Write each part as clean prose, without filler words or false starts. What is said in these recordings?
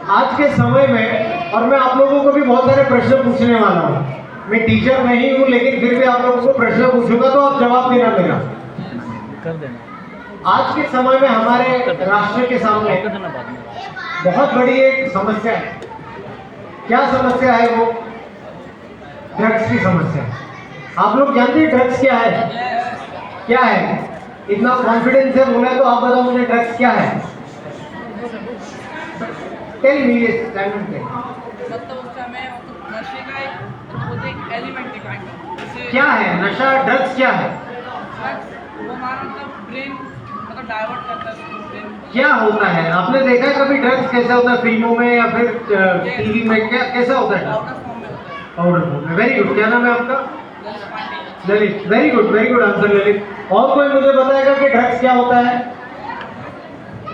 आज के समय में, और मैं आप लोगों को भी बहुत सारे प्रश्न पूछने वाला हूँ। मैं टीचर नहीं हूँ लेकिन फिर भी आप लोगों को प्रश्न पूछूंगा तो आप जवाब देना मेरा। कर देना। आज के समय में हमारे राष्ट्र के सामने बहुत बड़ी एक समस्या है। क्या समस्या है वो? ड्रग्स की समस्या। आप लोग जानते हैं ड्रग्स क्या है? क्या है? इतना कॉन्फिडेंस है बोला तो आप बताओ मुझे ड्रग्स क्या है? टेल मी ये स्टैंडर्ड टेल। मतलब उसका मैं नशे का एक एलिमेंट है। क्या है नशा? ड्रग्स क्या है? वो हमारा मतलब ब्रेन मतलब डाइवर्ट करता है उसको ब्रेन। क्या होता है? आपने देखा है कभी ड्रग्स कैसा होता है फिल्मों में या फिर टीवी में? क्या कैसा होता है? पाउडर फॉर्म में होता है। पाउडर फॉर्म में। Very good. क्या नाम है आपका? Lalit Pandey. Lalit. Very good answer Lalit. और कोई मुझे बताएगा कि ड्रग्स क्या होता है?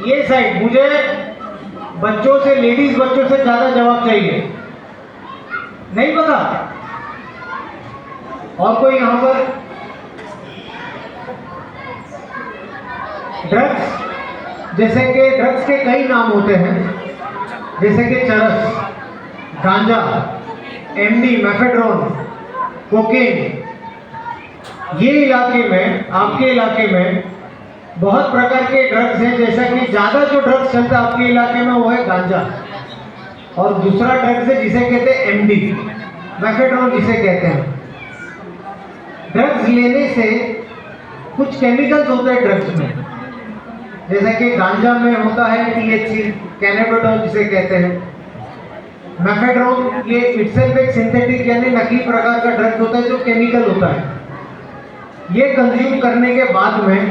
ये साइड मुझे बच्चों से, लेडीज बच्चों से ज्यादा जवाब चाहिए। नहीं पता? और कोई यहां पर? ड्रग्स, जैसे कि ड्रग्स के कई नाम होते हैं, जैसे कि चरस, गांजा, एमडी, मेफेड्रोन, कोकेन। ये इलाके में, आपके इलाके में बहुत प्रकार के ड्रग्स हैं। जैसा कि ज़्यादा जो ड्रग्स चलता है आपके इलाके में वो है गांजा, और दूसरा ड्रग्स है जिसे कहते हैं एमडी, मेफेड्रोन जिसे कहते हैं। ड्रग्स लेने से कुछ केमिकल्स होते हैं ड्रग्स में, जैसा कि गांजा में होता है टीएचसी, कैनाबिडॉल जिसे कहते हैं। मेफेड्रोन ये इटसेल्फ एक सिंथेटिक यानी नकली प्रकार का ड्रग्स होता है जो केमिकल होता है। ये कंज्यूम करने के बाद में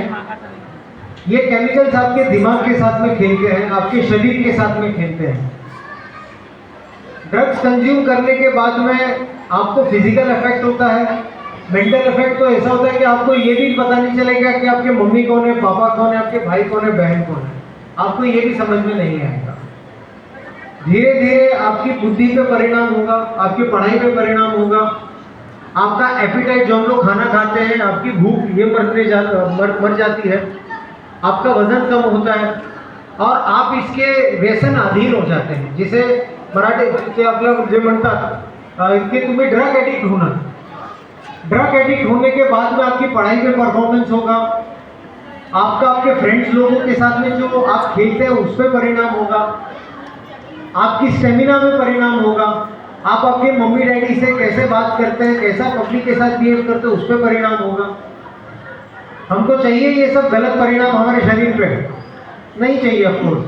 ये केमिकल्स आपके दिमाग के साथ में खेलते हैं, आपके शरीर के साथ में खेलते हैं। ड्रग्स कंज्यूम करने के बाद में आपको फिजिकल इफेक्ट होता है, मेंटल इफेक्ट तो ऐसा होता है कि आपको ये भी पता नहीं चलेगा कि आपके मम्मी कौन है, पापा कौन है, आपके भाई कौन है, बहन कौन है। आपको ये भी समझ में नहीं आएगा। धीरे धीरे आपकी बुद्धि पे परिणाम होगा, आपकी पढ़ाई पे परिणाम होगा, आपका एपिटाइट, जो हम लोग खाना खाते हैं, आपकी भूख ये मर जाती है, आपका वजन कम होता है और आप इसके व्यसन अधीन हो जाते हैं, जिसे मराठी आपल्या जे म्हणतात की तुम्ही ड्रग एडिक्ट होना। ड्रग एडिक्ट होने के बाद में आपकी पढ़ाई में परफॉर्मेंस होगा, आपका आपके फ्रेंड्स लोगों के साथ में जो आप खेलते हैं उस पर परिणाम होगा, आपकी स्टेमिना में परिणाम होगा, आप आपके मम्मी डैडी से कैसे बात करते हैं, कैसा पब्लिक के साथ बिहेव करते हैं उस पर परिणाम होगा। हमको चाहिए ये सब गलत परिणाम हमारे शरीर पे? नहीं चाहिए ऑफकोर्स।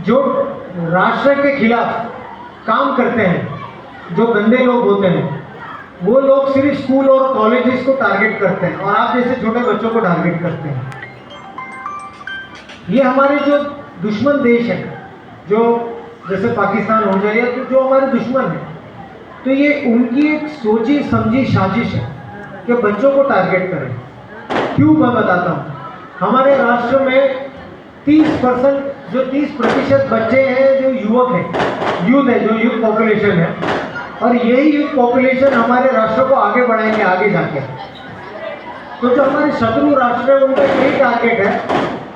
जो राष्ट्र के खिलाफ काम करते हैं, जो गंदे लोग होते हैं, वो लोग सिर्फ स्कूल और कॉलेजेस को टारगेट करते हैं और आप जैसे छोटे बच्चों को टारगेट करते हैं। ये हमारे जो दुश्मन देश है, जो जैसे पाकिस्तान हो जाए या जो हमारे दुश्मन है, तो ये उनकी एक सोची समझी साजिश है कि बच्चों को टारगेट करें। क्यों मैं बताता हूँ। हमारे राष्ट्र में 30% बच्चे हैं जो युवक हैं, यूथ है, जो यूथ पॉपुलेशन है, और यही यूथ पॉपुलेशन हमारे राष्ट्र को आगे बढ़ाएंगे आगे जाके। तो जो हमारे शत्रु राष्ट्र है उनका यही टारगेट है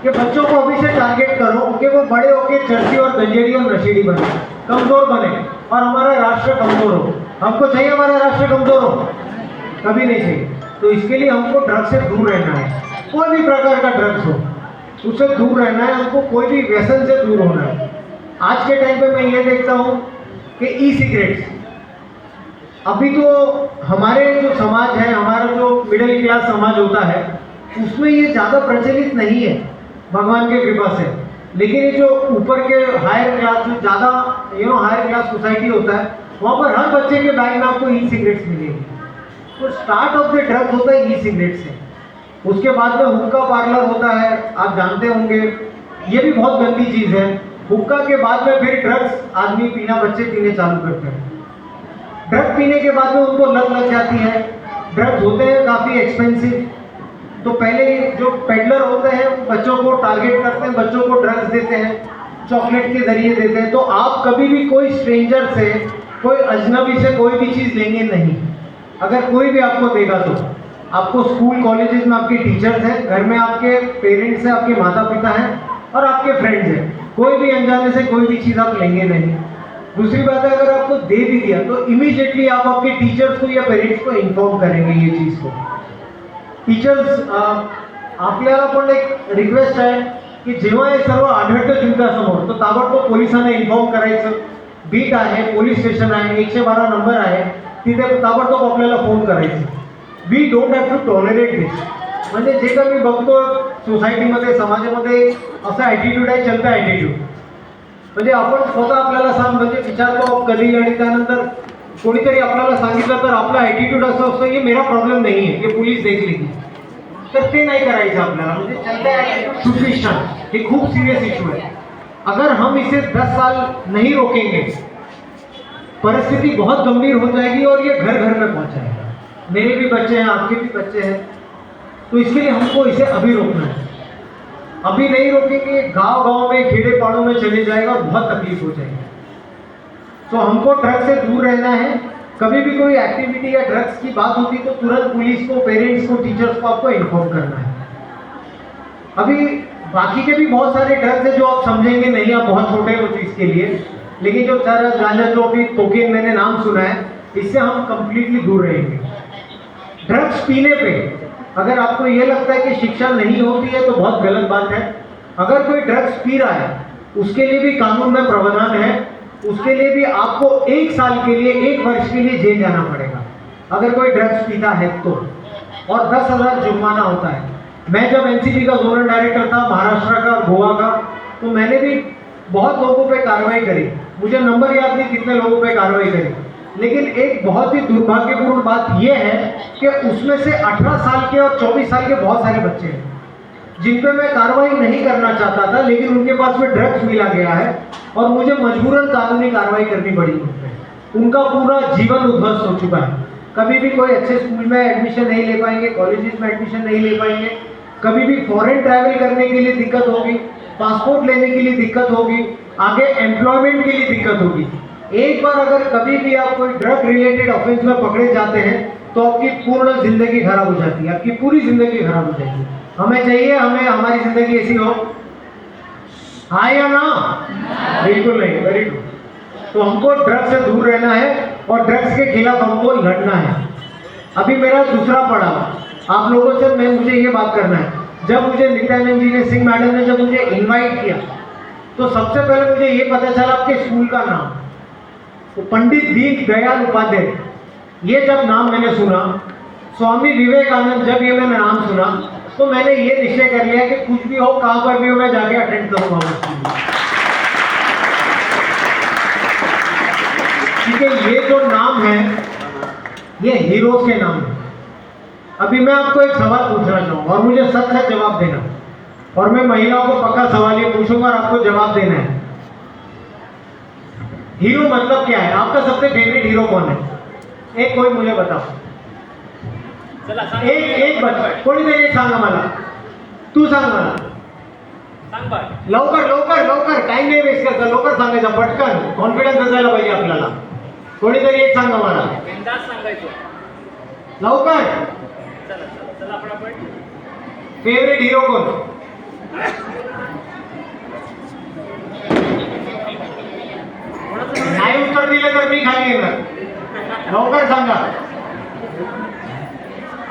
कि बच्चों को अभी से टारगेट करो कि वो बड़े होकर चर्ची और गंजेड़ी और नशेड़ी बने, कमजोर बने और हमारा राष्ट्र कमजोर हो। हमको चाहिए हमारा राष्ट्र कमजोर हो? कभी नहीं चाहिए। तो इसके लिए हमको ड्रग्स से दूर रहना है। कोई भी प्रकार का ड्रग्स हो उससे दूर रहना है हमको, कोई भी व्यसन से दूर होना है। आज के टाइम पे मैं ये देखता हूँ कि ई सिगरेट्स, अभी तो हमारे जो समाज है, हमारा जो मिडिल क्लास समाज होता है, उसमें ये ज़्यादा प्रचलित नहीं है भगवान की कृपा से। लेकिन ये जो ऊपर के हायर क्लास, जो ज़्यादा हायर क्लास सोसाइटी होता है, वहाँ पर हर बच्चे के बैग में आपको ई सिगरेट्स मिलेगी। तो स्टार्ट ऑफ द ड्रग्स होता है ई सिगरेट से। उसके बाद में हुक्का पार्लर होता है, आप जानते होंगे, ये भी बहुत गंदी चीज़ है। हुक्का के बाद में फिर ड्रग्स आदमी पीना, बच्चे पीने चालू करते हैं। ड्रग पीने के बाद में उनको लत लग जाती है। ड्रग्स होते हैं काफ़ी एक्सपेंसिव, तो पहले जो पेडलर होते हैं वो बच्चों को टारगेट करते हैं, बच्चों को ड्रग्स देते हैं, चॉकलेट के जरिए देते हैं। तो आप कभी भी कोई स्ट्रेंजर से, कोई अजनबी से कोई भी चीज़ लेंगे नहीं। अगर कोई भी आपको देगा तो आपको स्कूल कॉलेजेस में आपके टीचर्स हैं, घर में आपके पेरेंट्स हैं, आपके माता पिता हैं और आपके फ्रेंड्स हैं। कोई भी अनजाने से कोई भी चीज़ आप लेंगे नहीं। दूसरी बात है, अगर आपको दे भी दिया तो इमीडिएटली आप आपके टीचर्स को या पेरेंट्स को इन्फॉर्म करेंगे ये चीज़ को। टीचर्स आपल्याला पण एक रिक्वेस्ट आहे की जेव्हा हे सर्व आढळतं तुमच्यासमोर तर ताबडतोब पोलिसांना इन्फॉर्म करायचं। बीट आहे, पोलीस स्टेशन आहे, 112 नंबर आहे, तिथे ताबडतोब आपल्याला फोन करायचं। We don't have to tolerate this. म्हणजे जे काही मी बघतो सोसायटीमध्ये, समाजामध्ये असं ॲटिट्यूड आहे, चलता ॲटिट्यूड। म्हणजे आपण स्वतः आपल्याला म्हणजे विचारतो कधी आणि त्यानंतर कोणीतरी आपल्याला सांगितलं तर आपला ॲटिट्यूड असं असतं की मेरा प्रॉब्लेम नाही आहे, हे पोलीस देख लेगी। तर ते नाही करायचं आपल्याला। म्हणजे चलता ॲटिट्यूड सुपरिस्टिशन हे खूप सीरियस इशू है। अगर हम इसे 10 साल नहीं रोकेंगे परिस्थिति बहुत गंभीर हो जाएगी और ये घर घर में पहुंच जाएगा। मेरे भी बच्चे हैं, आपके भी बच्चे हैं, तो इसके लिए हमको इसे अभी रोकना है। अभी नहीं रोकेंगे गांव गांव में, खेड़े पाड़ों में चले जाएगा और बहुत तकलीफ हो जाएगी। तो हमको ड्रग्स से दूर रहना है। कभी भी कोई एक्टिविटी या ड्रग्स की बात होती तो तुरंत पुलिस को, पेरेंट्स को, टीचर्स को आपको इन्फॉर्म करना है। अभी बाकी के भी बहुत सारे ड्रग्स हैं जो आप समझेंगे नहीं, आप बहुत छोटे हो चीज़ के लिए, लेकिन जो चरस, गांजा, जो अभी कोकेन मैंने नाम सुना है, इससे हम कंप्लीटली दूर रहेंगे। ड्रग्स पीने पे अगर आपको ये लगता है कि शिक्षा नहीं होती है तो बहुत गलत बात है। अगर कोई ड्रग्स पी रहा है उसके लिए भी कानून में प्रावधान है, उसके लिए भी आपको 1 साल के लिए, 1 वर्ष के लिए जेल जाना पड़ेगा अगर कोई ड्रग्स पीता है तो, और 10,000 जुर्माना होता है। मैं जब एनसीबी का जोनल डायरेक्टर था महाराष्ट्र का और गोवा का, तो मैंने भी बहुत लोगों पे कार्रवाई करी। मुझे नंबर याद नहीं कितने लोगों पे कार्रवाई करी, लेकिन एक बहुत ही दुर्भाग्यपूर्ण बात यह है कि उसमें से 18 साल के और 24 साल के बहुत सारे बच्चे हैं जिन पे मैं कार्रवाई नहीं करना चाहता था, लेकिन उनके पास में ड्रग्स मिला गया है और मुझे मजबूरन कानूनी कार्रवाई करनी पड़ी उन पे। उनका पूरा जीवन उद्ध्वस्त हो चुका है। कभी भी कोई अच्छे स्कूल में एडमिशन नहीं ले पाएंगे, कॉलेजेस में एडमिशन नहीं ले पाएंगे, कभी भी फॉरेन ट्रैवल करने के लिए दिक्कत होगी, पासपोर्ट लेने के लिए दिक्कत होगी, आगे एम्प्लॉयमेंट के लिए दिक्कत होगी। एक बार अगर कभी भी आप कोई ड्रग रिलेटेड ऑफेंस में पकड़े जाते हैं तो आपकी पूर्ण जिंदगी खराब हो जाती है, आपकी पूरी जिंदगी खराब हो जाएगी। हमें चाहिए हमारी जिंदगी ऐसी हो, हाँ या ना? बिल्कुल नहीं, वेरी गुड। तो हमको ड्रग्स से दूर रहना है और ड्रग्स के खिलाफ हमको लड़ना है। अभी मेरा दूसरा पड़ाव आप लोगों से मुझे ये बात करना है। जब मुझे नित्यानंद जी ने, सिंह मैडम ने जब मुझे इनवाइट किया तो सबसे पहले मुझे ये पता चला आपके स्कूल का नाम, तो पंडित दीन दयाल उपाध्याय। ये जब नाम मैंने सुना, स्वामी विवेकानंद जब ये मैंने नाम सुना, तो मैंने ये निश्चय कर लिया कि कुछ भी हो, कहाँ पर भी हो, मैं जाके अटेंड करूँगा वो स्कूल। क्योंकि ये जो नाम है ये हीरोज के नाम है। अभी मैं आपको एक सवाल पूछना चाहूँगा और मुझे सच सच जवाब देना, और मैं महिलाओं को पक्का सवाल ये पूछूंगा और आपको जवाब देना है। हीरो मतलब क्या है? आपका सबसे फेवरेट हीरो कौन है? एक कोई मुझे बताओ, एक बता, कोणीतरी एक सांगा मला, तू सांग मला, लवकर लवकर लवकर, टाइम नाही वेस्ट करता, लवकर सांगायचा, पटकन, कॉन्फिडन्स असायला पाहिजे आपल्याला। कोणीतरी एक सांगा मला, लवकर। फेवरेट हीरो कोण? नाही उत्तर दिलं तर मी खाली येणार, लवकर सांगा।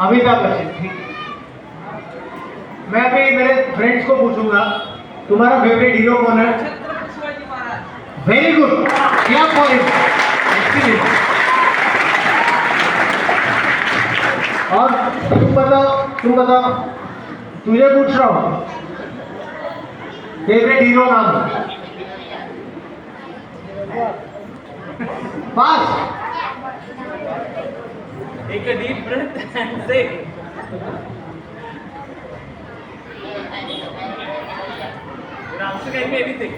अमिताभ बच्चन, ठीक। मैं अभी मेरे फ्रेंड्स को पूछूंगा तुम्हारा फेवरेट हीरो कौन है? छत्रपति शिवाजी महाराज। वेरी गुड, क्या पॉइंट। और तुम बताओ, तुझे पूछ रहा हूँ फेवरेट हीरो नाम। पास। Take a deep breath and say. Your answer can be anything.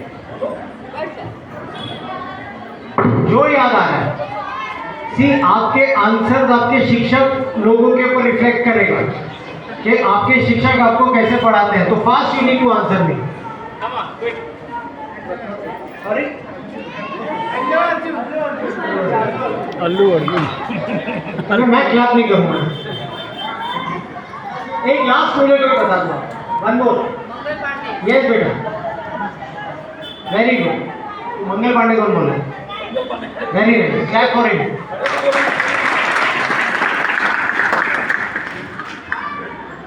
जो याद आ रहा है। सी, आपके आंसर आपके शिक्षक लोगों के ऊपर रिफ्लेक्ट करेगा कि आपके शिक्षक आपको कैसे पढ़ाते हैं। तो fast you need to answer me. Come on, quick. Sorry, Allu Arjun. अरे मैं क्लैप नहीं करूँगा। एक लास्ट मुझे कोई बता दो, one more. Mangal Pandey. Yes बेटा, वेरी गुड. मंगल पांडे कौन बोला? Very nice. Clap for him.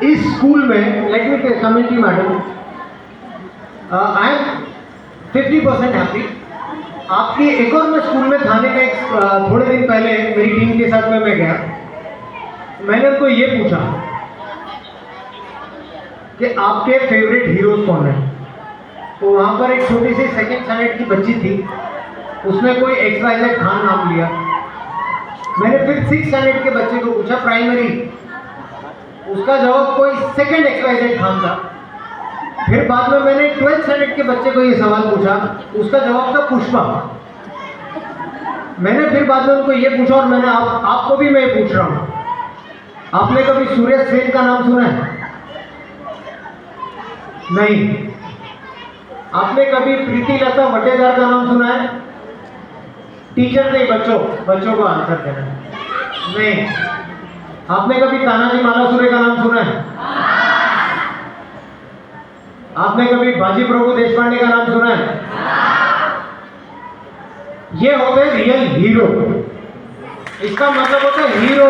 इस स्कूल में let me comment you madam, I am 50% happy. आपके एक और मैं स्कूल में थाने में थोड़े दिन पहले मेरी टीम के साथ में मैं गया. मैंने उनको ये पूछा कि आपके फेवरेट हीरोज कौन है. तो वहाँ पर एक छोटी सी सेकंड स्टैंडर्ड की बच्ची थी, उसने कोई XYZ खान नाम लिया. मैंने फिर 6th स्टैंडर्ड के बच्चे को पूछा प्राइमरी, उसका जवाब कोई सेकंड XYZ खान था. फिर बाद में मैंने 12th स्टैंडर्ड के बच्चे को ये सवाल पूछा, उसका जवाब था पुष्पा. मैंने फिर बाद में उनको ये पूछा और मैंने आपको भी मैं पूछ रहा हूँ, आपने कभी सूर्य सेन का नाम सुना है? नहीं. आपने कभी प्रीति लता वटेदार का नाम सुना है? टीचर नहीं, बच्चों को आंसर देना. नहीं. आपने कभी तानाजी मालुसरे का नाम सुना है? आपने कभी बाजी प्रभु देशपांडे का नाम सुना है? ये होते हैं रियल हीरो. इसका मतलब होता है हीरो.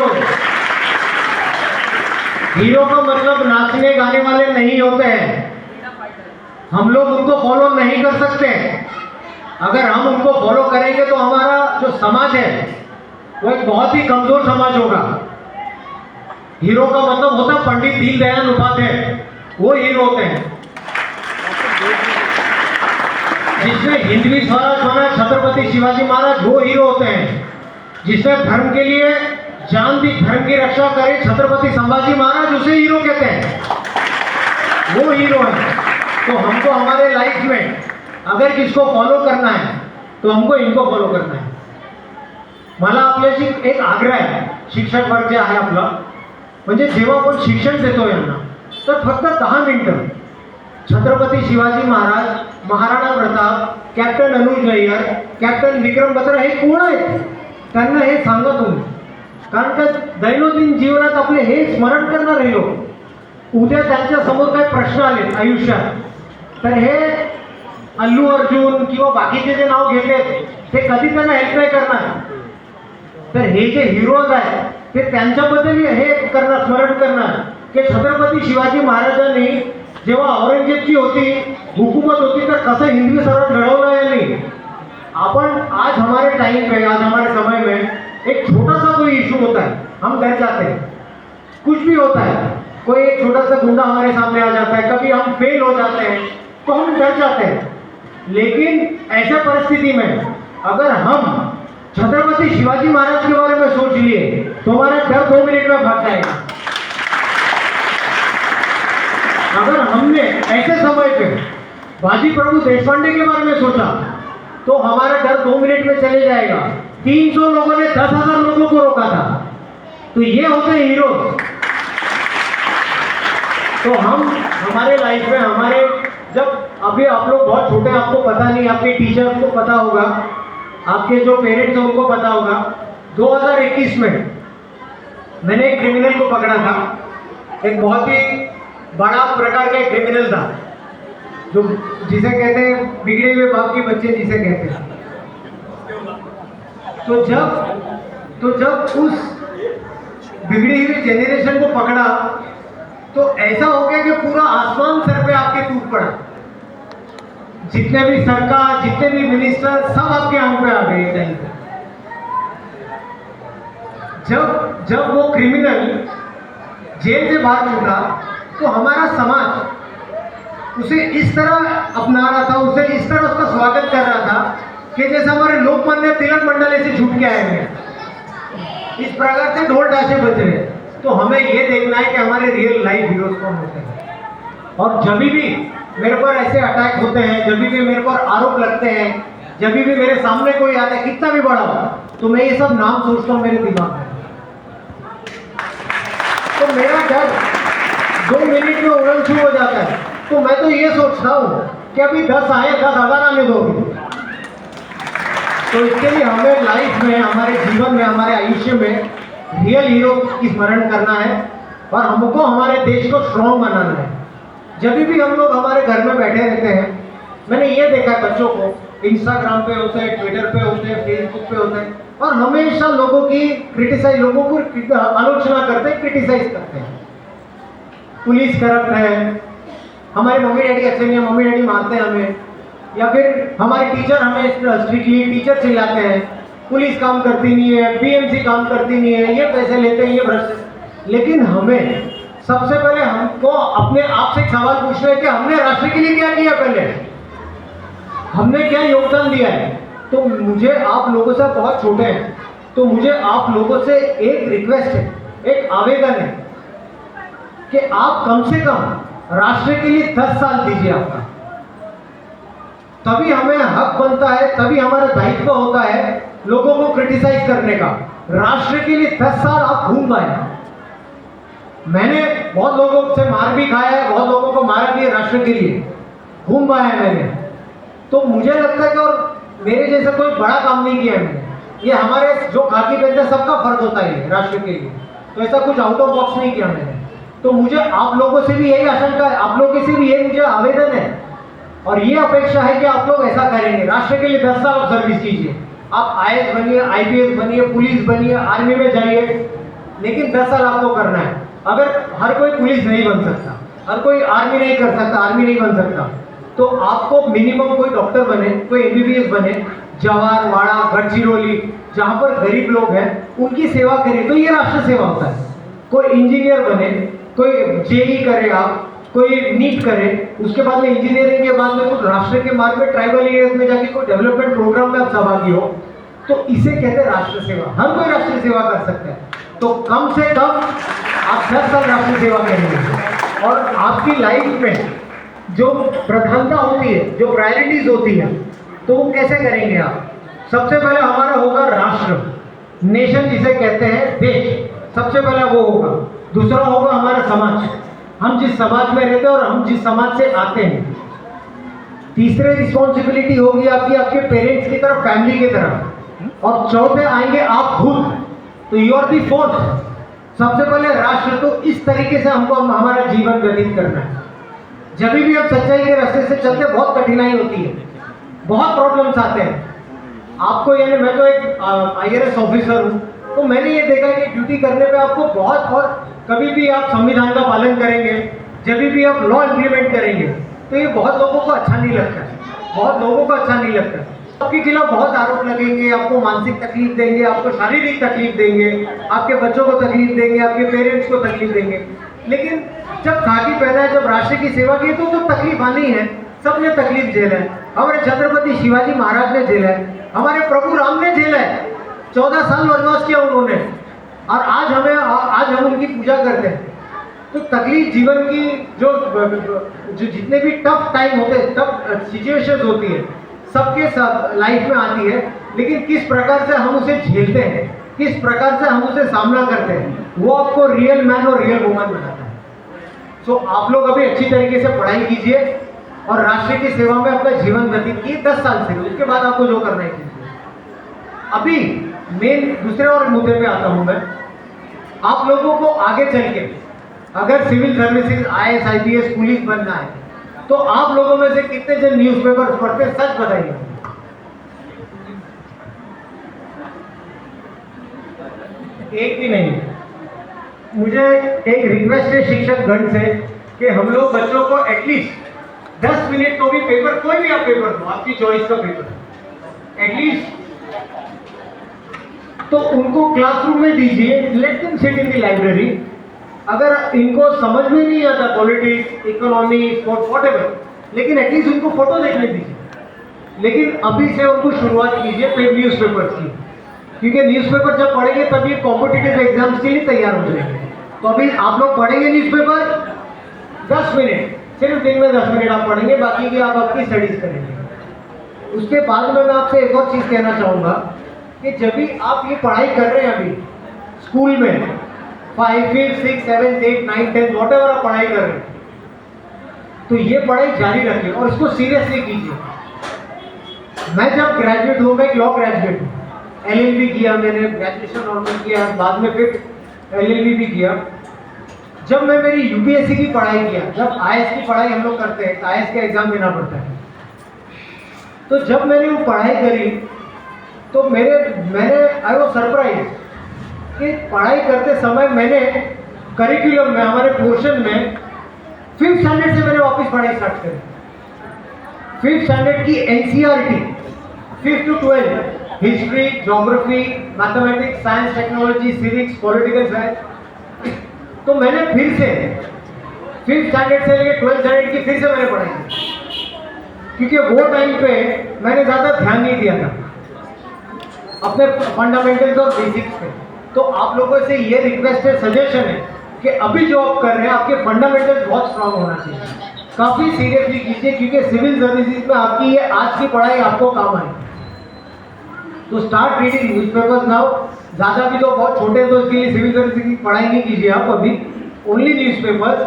हीरो का मतलब नाचने गाने वाले नहीं होते हैं. हम लोग उनको फॉलो नहीं कर सकते. अगर हम उनको फॉलो करेंगे तो हमारा जो समाज है वो एक बहुत ही कमजोर समाज होगा. हीरो का मतलब होता है पंडित दीनदयाल उपाध्याय, वो हीरो होते हैं. जिसने हिंदवी स्वराज बना छत्रपति शिवाजी महाराज, वो हीरो होते हैं. जिसने धर्म के लिए जान दी, धर्म की रक्षा करे छत्रपति संभाजी महाराज, उसे हीरो कहते हैं. वो हीरो है. तो हमको हमारे लाइफ में अगर किसको फॉलो करना है तो हमको इनको फॉलो करना है. मला आपल्याशी एक आग्रह आहे, शिक्षक वर्ग जे आहे आपला, म्हणजे जेव्हा आपण शिक्षण देतो यांना तर फक्त 10 मिनिटं छत्रपती शिवाजी महाराज, महाराणा प्रताप, कॅप्टन अनुज नय्यर, कॅप्टन विक्रम बत्रा हे कोण आहेत त्यांना हे सांगा तुम्ही. कारण का दैनंदिन जीवनात आपले हे स्मरण करणारे लोक, उद्या त्यांच्या समोर काही प्रश्न आले आयुष्यात तर हे अल्लू अर्जुन किंवा बाकीचे जे नाव घेतलेत ते कधी त्यांना हेल्प नाही करणार. तर हे जे हिरोज आहेत ते त्यांच्याबद्दल हे करणार, स्मरण करणार की छत्रपती शिवाजी महाराजांनी जेव्हा औरंगजेबची होती हुकूमत होती तर कसं हिंदवी स्वराज लढवलं यांनी. अपन आज हमारे टाइम पे, आज हमारे समय में एक छोटा सा कोई इशू होता है, हम डर जाते हैं. कुछ भी होता है, कोई एक छोटा सा गुंडा हमारे सामने आ जाता है, कभी हम फेल हो जाते हैं तो हम डर जाते हैं. लेकिन ऐसा परिस्थिति में अगर हम छत्रपति शिवाजी महाराज के बारे में सोच लिए तो हमारा डर 2 मिनट में भाग जाएगा. अगर हमने ऐसे समय पे बाजी प्रभु देशपांडे के बारे में सोचा तो हमारा डर 2 मिनट में चले जाएगा. 300 लोगों ने 10,000 लोगों को रोका था. तो ये होते हैं हीरो. तो हम हमारे लाइफ में हमारे, जब अभी आप लोग बहुत छोटे, आपको पता नहीं, आपके टीचर्स को पता होगा, आपके जो पेरेंट्स हैं उनको पता होगा, 2021 में मैंने एक क्रिमिनल को पकड़ा था. एक बहुत ही बड़ा प्रकार का क्रिमिनल था, जो जिसे कहते हैं बिगड़े हुए बाप के बच्चे जिसे कहते हैं. तो जब उस बिगड़ी हुई जेनरेशन को पकड़ा तो ऐसा हो गया कि पूरा आसमान सर पे आपके टूट पड़ा. जितने भी सरकार, जितने भी मिनिस्टर, सब आपके आंख पे आ गए टाइम पे. जब वो क्रिमिनल जेल से बाहर छूटा तो हमारा समाज उसे इस तरह अपना रहा था, उसे इस तरह उसका स्वागत कर रहा था कि जैसे हमारे लोकमान्य तिलक मंडल से छूट के आए हैं. इस प्रकार से ढोल ढाचे बज रहे. तो हमें ये देखना है कि हमारे रियल लाइफ हीरोज कौन होते हैं. और जब भी मेरे पर ऐसे अटैक होते हैं, जब भी मेरे पर आरोप लगते हैं, जब भी मेरे सामने कोई आता है कितना भी बड़ा हो, तो मैं ये सब नाम सोचता हूँ मेरे दिमाग में. तो मेरा डर 2 मिनट में उड़न शुरू हो जाता है. तो मैं तो ये सोचता हूँ कि अभी 10 आए, 10,000 आने दो. तो इसके लिए हमें लाइफ में, हमारे जीवन में, हमारे आयुष्य में रियल हीरो की स्मरण करना है और हमको हमारे देश को स्ट्रॉन्ग बनाना है. जब भी हम लोग हमारे घर में बैठे रहते हैं मैंने ये देखा है बच्चों को इंस्टाग्राम पे होते हैं, ट्विटर पे होते हैं, फेसबुक पे होते हैं और हमेशा लोगों की लोगों को आलोचना करते हैं, क्रिटिसाइज करते हैं। पुलिस करप्ट है, हमारे मम्मी डैडी अच्छे नहीं है, मम्मी डैडी मारते हैं हमें, या फिर हमारे टीचर हमें स्ट्रिक्टली टीचर चिल्लाते हैं, पुलिस काम करती नहीं है, बीएमसी काम करती नहीं है, ये पैसे लेते हैं, ये भ्रष्ट। लेकिन हमें सबसे पहले हमको अपने आप से एक सवाल पूछना है कि हमने राष्ट्र के लिए क्या किया, पहले हमने क्या योगदान दिया है। तो मुझे आप लोगों से बहुत छोटे हैं, तो मुझे आप लोगों से एक रिक्वेस्ट है, एक आवेदन है कि आप कम से कम राष्ट्र के लिए 10 साल दीजिए आपका, तभी हमें हक बनता है, तभी हमारा दायित्व होता है लोगों को क्रिटिसाइज करने का। राष्ट्र के लिए 10 साल आप घूम पाए। मैंने बहुत लोगों से मार भी खाया है, बहुत लोगों को मारा भी है राष्ट्र के लिए, घूम पाया है मैंने। तो मुझे लगता है कि और मेरे जैसा कोई बड़ा काम नहीं किया मैंने, ये हमारे जो खाकी पहनते हैं सबका फर्ज होता है राष्ट्र के लिए, तो ऐसा कुछ आउट ऑफ बॉक्स नहीं किया मैंने। तो मुझे आप लोगों से भी यही आशंका है, आप लोगों से भी यही मुझे आवेदन है और ये अपेक्षा है कि आप लोग ऐसा करेंगे, राष्ट्र के लिए 10 साल आप सर्विस कीजिए। आप आईएएस बनिए, आईपीएस बनिए, पुलिस बनिए, आर्मी में जाइए, लेकिन 10 साल आपको करना है। अगर हर कोई पुलिस नहीं बन सकता, हर कोई आर्मी नहीं कर सकता, आर्मी नहीं बन सकता, तो आपको मिनिमम कोई डॉक्टर बने, कोई एमबीबीएस बने, जवाहर, वाड़ा, गढ़चिरौली, जहाँ पर गरीब लोग हैं उनकी सेवा करिए, तो ये राष्ट्र सेवा होता है। कोई इंजीनियर बने, कोई जेई करे, आप कोई नीट करे, उसके बाद में इंजीनियरिंग के बाद में कुछ राष्ट्र के मार्ग में ट्राइबल एरियाज में जाके कोई डेवलपमेंट प्रोग्राम में आप सहभागी हो, तो इसे कहते हैं राष्ट्र सेवा। हर कोई राष्ट्र सेवा कर सकता है, तो कम से कम आप 10 साल राष्ट्र सेवा करेंगे और आपकी लाइफ में जो प्रधानता होती है, जो प्रायोरिटीज होती है, तो वो कैसे करेंगे आप। सबसे पहले हमारा होगा राष्ट्र, नेशन जिसे कहते हैं, देश, सबसे पहला वो होगा। दूसरा होगा हमारा समाज, हम जिस समाज में रहते हैं और हम जिस समाज से आते हैं। तीसरे रिस्पॉन्सिबिलिटी होगी आपकी आपके पेरेंट्स की तरफ, फैमिली की तरफ, और चौथे आएंगे आप खुद, तो यू आर दी फोर्थ। सबसे पहले राष्ट्र, तो इस तरीके से हमको हमारा जीवन व्यतीत करना है। जब भी हम सच्चाई के रास्ते से चलते बहुत कठिनाई होती है, बहुत प्रॉब्लम्स आते हैं आपको। यानी मैं तो एक आईएएस ऑफिसर हूँ, तो मैंने ये देखा है कि ड्यूटी करने पे आपको बहुत, और कभी भी आप संविधान का पालन करेंगे, जब भी आप लॉ इम्प्लीमेंट करेंगे, तो ये बहुत लोगों को अच्छा नहीं लगता है, बहुत लोगों को अच्छा नहीं लगता है। आपके खिलाफ बहुत आरोप लगेंगे, आपको मानसिक तकलीफ देंगे, आपको शारीरिक तकलीफ देंगे, आपके बच्चों को तकलीफ देंगे, आपके पेरेंट्स को तकलीफ देंगे। लेकिन जब खाकी पहना है, जब राष्ट्र की सेवा की, तो तकलीफ आनी है, सबने तकलीफ झेला है। हमारे छत्रपति शिवाजी महाराज ने झेला है, हमारे प्रभु राम ने झेला है, 14 साल वनवास किया उन्होंने, और आज हम उनकी पूजा करते हैं। तो तकलीफ जीवन की जो जितने भी टफ टाइम होते हैं, टफ सिचुएशंस होती है, सबके सब लाइफ में आती है, लेकिन किस प्रकार से हम उसे झेलते हैं, किस प्रकार से हम उसे सामना करते हैं, वो आपको रियल मैन और रियल वुमन बनाता है। सो आप लोग अभी अच्छी तरीके से पढ़ाई कीजिए और राष्ट्र की सेवा में अपना जीवन व्यतीत कीजिए 10 साल से, उसके बाद आपको जो करना है कीजिए। अभी मेन दूसरे और मुद्दे पे आता हूं मैं। आप लोगों को आगे चल के अगर civil services, IAS, IPS, police बनना है, तो आप लोगों में से कितने जन न्यूज़पेपर पढ़ते, सच बताइए। एक भी नहीं। मुझे एक रिक्वेस्ट है शिक्षक गण से कि हम लोग बच्चों को एटलीस्ट 10 मिनट तो भी पेपर, कोई भी आप पेपर दो, आपकी चॉइस का पेपर एटलीस्ट, तो उनको क्लासरूम में दीजिए, let them sit in the library. अगर इनको समझ में नहीं आता पॉलिटिक्स, इकोनॉमी, स्पोर्ट्स, व्हाटएवर, लेकिन एटलीस्ट उनको फोटो देखने दीजिए। लेकिन अभी से उनको शुरुआत कीजिए न्यूज़पेपर्स की, क्योंकि न्यूज़पेपर जब पढ़ेंगे तभी कॉम्पिटिटिव एग्जाम्स के लिए तैयार हो जाएंगे। तो अभी आप लोग पढ़ेंगे न्यूज़पेपर 10 मिनट, सिर्फ दिन में 10 मिनट आप पढ़ेंगे, बाकी की आप आपकी स्टडीज करेंगे। उसके बाद में मैं आपसे एक और चीज़ कहना चाहूँगा कि जब भी आप ये पढ़ाई कर रहे हैं अभी स्कूल में 5, 5, 6, 7, 8, 9, 10 व्हाटएवर आप पढ़ाई कर रहे हैं, तो ये पढ़ाई जारी रखिए और इसको सीरियसली कीजिए। मैं जब ग्रेजुएट हूँ, मैं एक लॉ ग्रेजुएट हूँ, LLB किया मैंने, ग्रेजुएशन नॉर्मल किया, बाद में फिर LLB भी किया। जब मैं मेरी UPSC की पढ़ाई किया, जब IAS की पढ़ाई हम लोग करते हैं, IAS का एग्जाम देना पड़ता है, तो जब मैंने वो पढ़ाई करी तो मैंने आई वॉज सरप्राइज कि पढ़ाई करते समय मैंने करिकुलम में, हमारे पोर्शन में 5th स्टैंडर्ड से मैंने वापस पढ़ाई स्टार्ट करी। 5th स्टैंडर्ड की NCERT 5th to 12 history, geography, mathematics, science, technology, civics, political science, तो मैंने फिर से 5th स्टैंडर्ड से लेकर 12th स्टैंडर्ड की फिर से मैंने पढ़ाई की, क्योंकि वो टाइम पे मैंने ज़्यादा ध्यान नहीं दिया था अपने फंडामेंटल्स और बेसिक्स पे। तो आप लोगों से ये रिक्वेस्ट है, सजेशन है कि अभी जो आप कर रहे हैं आपके फंडामेंटल्स बहुत स्ट्रांग होना चाहिए, काफ़ी सीरियसली कीजिए, क्योंकि सिविल सर्विसेज में आपकी ये आज की पढ़ाई आपको काम आएगी। तो स्टार्ट रीडिंग न्यूज़पेपर्स नाउ। ज़्यादा भी तो बहुत छोटे हैं तो इसके लिए सिविल सर्विसेज की पढ़ाई नहीं कीजिए आप अभी, ओनली न्यूज़पेपर्स।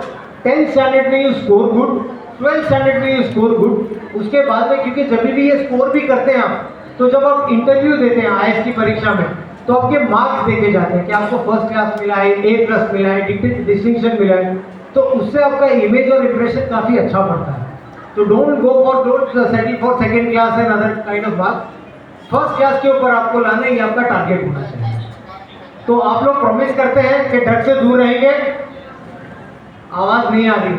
10th स्टैंडर्ड में you score good, 12th standard में यू स्कोर गुड। उसके बाद में, क्योंकि जब भी ये स्कोर भी करते हैं आप, तो जब आप इंटरव्यू देते हैं IAS की परीक्षा में, तो आपके मार्क्स देखे जाते हैं कि आपको फर्स्ट क्लास मिला है, A+ मिला है, डिस्टिंक्शन मिला है, तो उससे आपका इमेज और इंप्रेशन काफ़ी अच्छा पड़ता है। तो don't settle for second class and other kind of marks. First class के ऊपर आपको लाना है, ये आपका टारगेट होना चाहिए। तो आप लोग प्रॉमिस करते हैं कि डर से दूर रहेंगे। आवाज़ नहीं आ रही।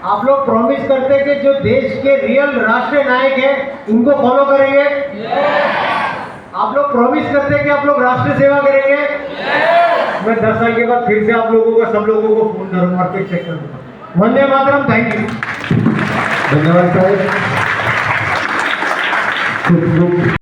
आप लोग प्रॉमिस करते हैं कि जो देश के रियल राष्ट्रीय नायक हैं उनको फॉलो करेंगे। आप लोग प्रॉमिस करते हैं कि आप लोग राष्ट्र सेवा करेंगे। मैं 10 साल के बाद फिर से आप लोगों को, सब लोगों को फोन करूंगा और फिर चेक करूंगा। वंदे मातरम। Thank you. धन्यवाद साहेब. खूप खूप